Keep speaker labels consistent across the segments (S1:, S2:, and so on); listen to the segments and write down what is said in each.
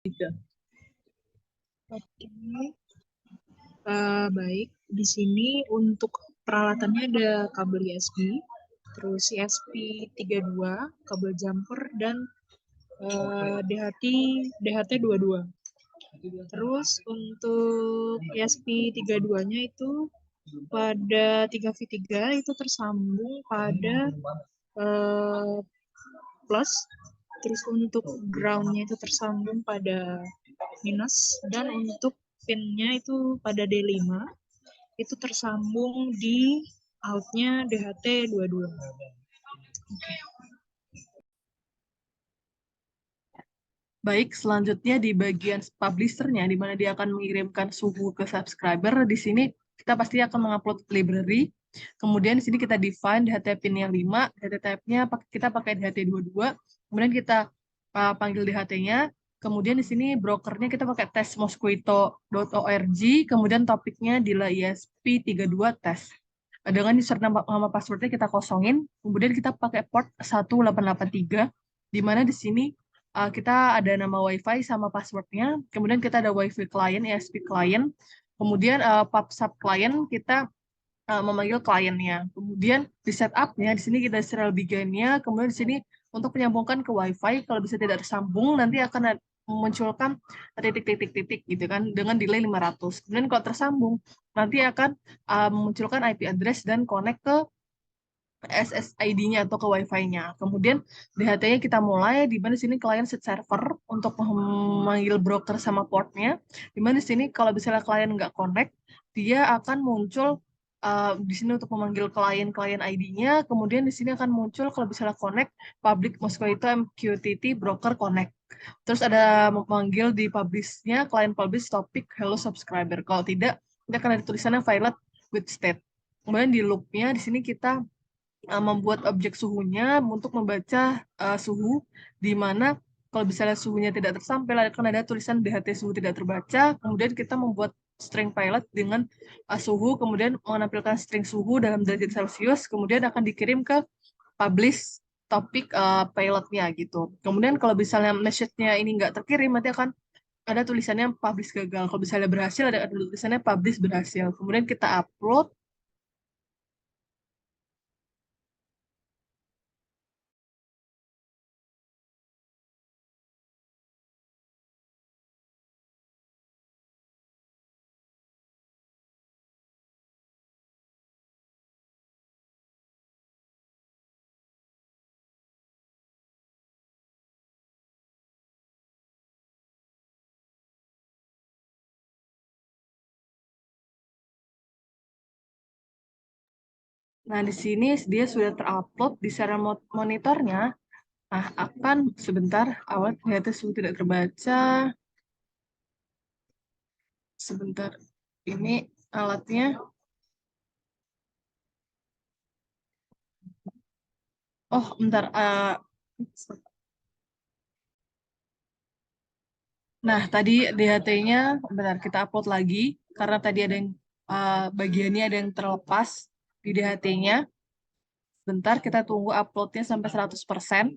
S1: Oke, baik. Di sini untuk peralatannya ada kabel USB, terus ESP32, kabel jumper, dan DHT 22. Terus untuk ESP32-nya itu pada 3V3 itu tersambung pada eh, plus, terus untuk ground-nya itu tersambung pada minus, dan untuk pin-nya itu pada D5 itu tersambung di out-nya DHT22. Oke.
S2: Baik, selanjutnya di bagian publisher-nya, di mana dia akan mengirimkan suhu ke subscriber. Di sini kita pasti akan mengupload library. Kemudian di sini kita define DHT pin yang 5, DHT type-nya kita pakai DHT22. Kemudian kita panggil DHT-nya. Kemudian di sini brokernya kita pakai testmosquito.org. Kemudian topiknya Dila ESP32 test. Dengan username nama passwordnya kita kosongin. Kemudian kita pakai port 1883, di mana di sini kita ada nama WiFi sama passwordnya. Kemudian kita ada WiFi client, ESP client. Kemudian PubSub client kita memanggil kliennya. Kemudian di setupnya di sini kita serial begin-nya. Kemudian di sini untuk menyambungkan ke WiFi, kalau bisa tidak tersambung nanti akan memunculkan titik-titik-titik gitu kan dengan delay 500. Kemudian kalau tersambung nanti akan memunculkan IP address dan connect ke SSID-nya atau ke Wi-Fi-nya. Kemudian DHT-nya kita mulai, di mana di sini klien set server untuk memanggil broker sama portnya. Di mana di sini kalau misalnya klien nggak connect, dia akan muncul di sini untuk memanggil klien ID-nya. Kemudian di sini akan muncul kalau misalnya connect, public Mosquito MQTT broker connect. Terus ada memanggil di publish-nya, client publish topic hello subscriber. Kalau tidak, ini akan ada tulisannya violet with state. Kemudian di loop-nya di sini kita membuat objek suhunya untuk membaca suhu, di mana kalau misalnya suhunya tidak tersampaikan akan ada tulisan DHT suhu tidak terbaca. Kemudian kita membuat string pilot dengan suhu, kemudian menampilkan string suhu dalam derajat Celcius, kemudian akan dikirim ke publish topik pilotnya gitu. Kemudian kalau misalnya message-nya ini nggak terkirim, nanti akan ada tulisannya publish gagal. Kalau misalnya berhasil, ada tulisannya publish berhasil. Kemudian kita upload. Nah, di sini dia sudah terupload di serial monitornya. Nah, akan sebentar, awal ternyata suhu tidak terbaca. Sebentar, ini alatnya. Oh, bentar. Nah, tadi DHT-nya, bentar, kita upload lagi. Karena tadi ada yang bagiannya ada yang terlepas di DHT-nya. Bentar, kita tunggu uploadnya sampai 100%.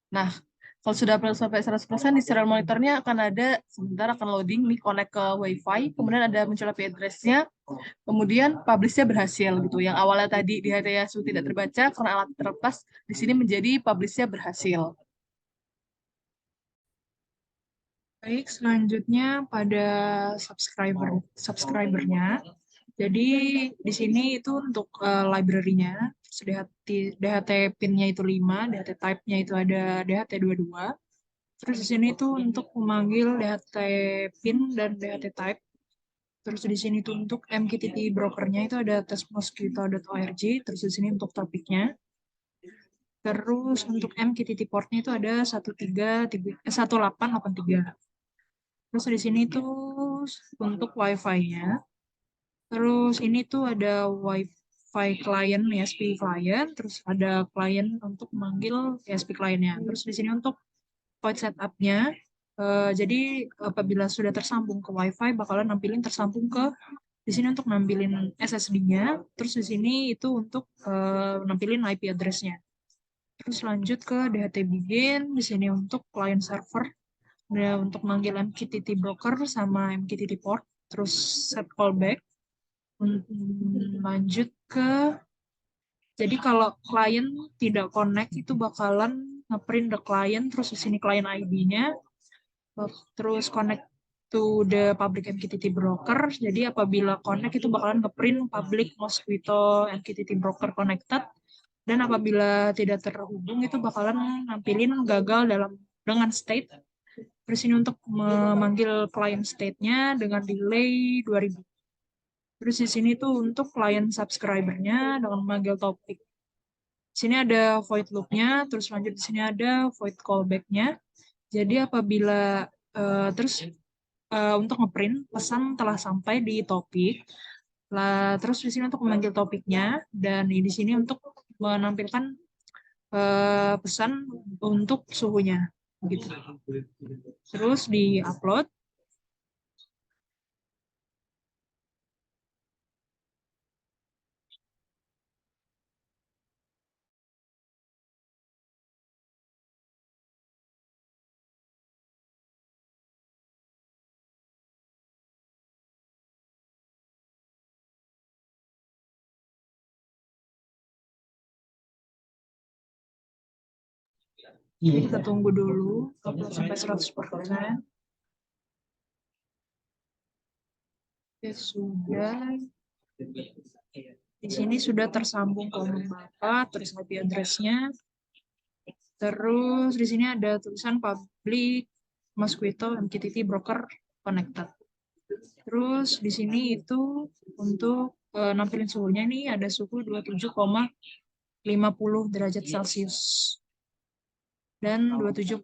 S2: Nah, kalau sudah upload sampai 100%, di serial monitornya akan ada, sebentar akan loading, nih connect ke Wi-Fi, kemudian ada muncul IP address-nya, kemudian publish-nya berhasil gitu. Yang awalnya tadi di HTSU tidak terbaca karena alat terlepas, di sini menjadi publish-nya berhasil.
S1: Baik, selanjutnya pada subscribernya. Jadi di sini itu untuk library-nya, DHT pin-nya itu 5, DHT type-nya itu ada DHT22. Terus di sini itu untuk memanggil DHT pin dan DHT type. Terus di sini tuh untuk MQTT brokernya itu ada testmosquito.org. Terus di sini untuk topiknya. Terus untuk MQTT portnya itu ada 1883. Terus di sini tuh untuk Wi-Fi-nya. Terus ini tuh ada Wi-Fi client, ESP client. Terus ada client untuk memanggil ESP client-nya. Terus di sini untuk point setup-nya. Jadi apabila sudah tersambung ke Wi-Fi, bakalan nampilin tersambung ke di sini untuk nampilin SSD-nya. Terus di sini itu untuk nampilin IP address-nya. Terus lanjut ke DHT begin. Di sini untuk client server. Nah, untuk manggil MQTT broker sama MQTT port, terus set callback. Lanjut ke, jadi kalau klien tidak connect itu bakalan ngeprint the client, terus di sini client ID-nya, terus connect to the public MQTT broker. Jadi apabila connect itu bakalan ngeprint public Mosquitto MQTT broker connected, dan apabila tidak terhubung itu bakalan nampilin gagal dengan state. Terus ini untuk memanggil client state-nya dengan delay 2000. Terus di sini tuh untuk client subscriber-nya dengan memanggil topik. Di sini ada void loop-nya, terus lanjut di sini ada void callback-nya. Jadi apabila terus untuk ngeprint pesan telah sampai di topik, lah terus di sini untuk memanggil topiknya, dan di sini untuk menampilkan pesan untuk suhunya, gitu. Terus di upload. Jadi kita tunggu dulu upload sampai 100%. Oke, sudah. Di sini sudah tersambung kolom Bapak, terus IP address-nya. Terus di sini ada tulisan public Mosquitto MQTT broker connected. Terus di sini itu untuk nampilin suhunya nih ada suhu 27,50 derajat Celcius dan 27,40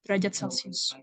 S1: derajat Celcius.